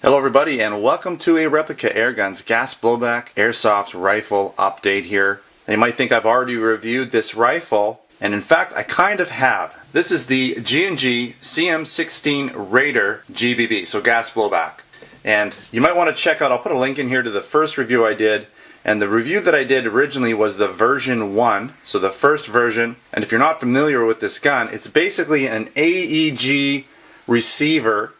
Hello everybody and welcome to a Replica Airguns Gas Blowback Airsoft Rifle update here. And you might think I've already reviewed this rifle, and in fact I kind of have. This is the G&G CM16 Raider GBB, so gas blowback. And you might want to check out, I'll put a link in here to the first review I did. And the review that I did originally was the version 1, so the first version. And if you're not familiar with this gun, it's basically an AEG receiver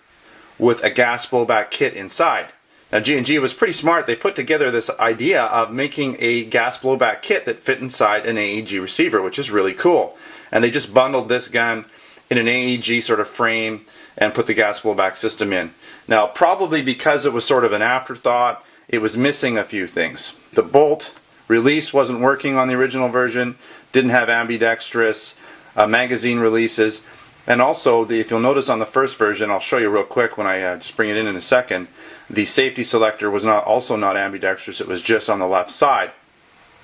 with a gas blowback kit inside. Now G&G was pretty smart. They put together this idea of making a gas blowback kit that fit inside an AEG receiver, which is really cool. And they just bundled this gun in an AEG sort of frame and put the gas blowback system in. Now probably because it was sort of an afterthought, it was missing a few things. The bolt release wasn't working on the original version, didn't have ambidextrous magazine releases. And also, if you'll notice on the first version, I'll show you real quick when I just bring it in a second, the safety selector was also not ambidextrous, it was just on the left side.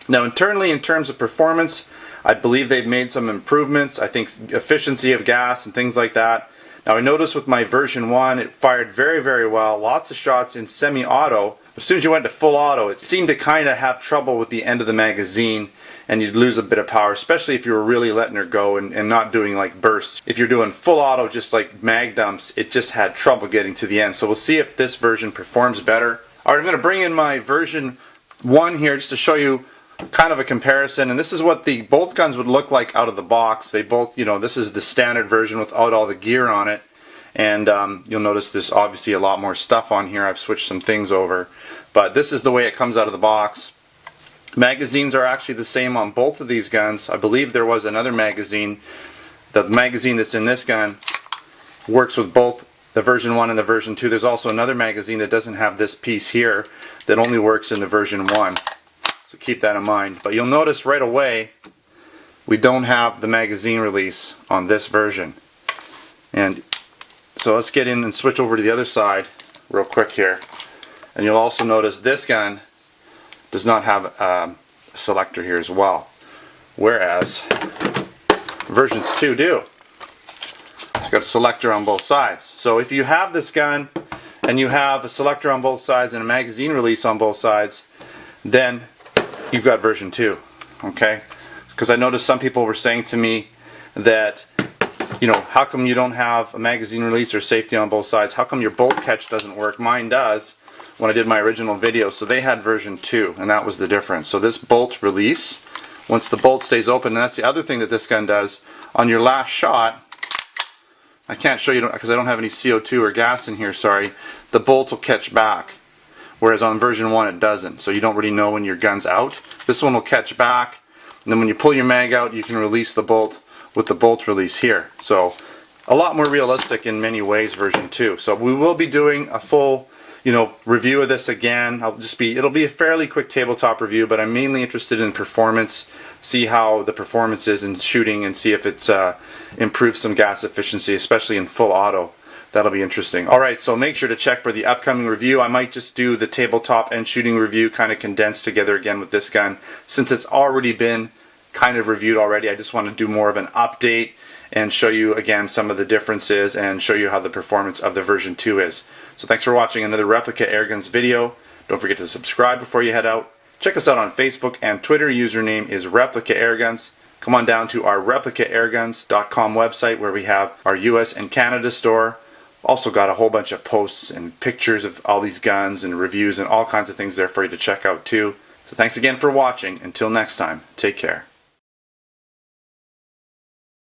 Now internally, in terms of performance, I believe they've made some improvements. I think efficiency of gas and things like that. Now I noticed with my version 1, it fired very, very well, lots of shots in semi-auto. As soon as you went to full auto, it seemed to kind of have trouble with the end of the magazine, and you'd lose a bit of power, especially if you were really letting her go and not doing like bursts. If you're doing full auto, just like mag dumps, it just had trouble getting to the end. So we'll see if this version performs better. Alright, I'm going to bring in my version 1 here just to show you kind of a comparison. And this is what both guns would look like out of the box. They both, this is the standard version without all the gear on it. And you'll notice there's obviously a lot more stuff on here. I've switched some things over. But this is the way it comes out of the box. Magazines are actually the same on both of these guns. I believe there was another magazine. The magazine that's in this gun works with both the version 1 and the version 2. There's also another magazine that doesn't have this piece here that only works in the version 1. So keep that in mind. But you'll notice right away we don't have the magazine release on this version. And so let's get in and switch over to the other side real quick here. And you'll also notice this gun does not have a selector here as well, whereas versions 2 do. It's got a selector on both sides. So if you have this gun and you have a selector on both sides and a magazine release on both sides, then you've got version 2. Okay? Because I noticed some people were saying to me that, how come you don't have a magazine release or safety on both sides? How come your bolt catch doesn't work? Mine does when I did my original video. So they had version 2, and that was the difference. So this bolt release, once the bolt stays open, and that's the other thing that this gun does, on your last shot, I can't show you because I don't have any CO2 or gas in here, sorry, the bolt will catch back. Whereas on version 1 it doesn't, so you don't really know when your gun's out. This one will catch back, and then when you pull your mag out, you can release the bolt with the bolt release here. So a lot more realistic in many ways, version 2. So we will be doing a full review of this again. It'll be a fairly quick tabletop review, but I'm mainly interested in performance, see how the performance is in shooting, and see if it's improves some gas efficiency, especially in full auto. That'll be interesting. Alright, so make sure to check for the upcoming review. I might just do the tabletop and shooting review kind of condensed together again with this gun. Since it's already been kind of reviewed already, I just want to do more of an update and show you again some of the differences and show you how the performance of the version 2 is. So thanks for watching another Replica Airguns video. Don't forget to subscribe before you head out. Check us out on Facebook and Twitter. Username is Replica Airguns. Come on down to our ReplicaAirguns.com website where we have our US and Canada store. Also got a whole bunch of posts and pictures of all these guns and reviews and all kinds of things there for you to check out too. So thanks again for watching. Until next time, take care.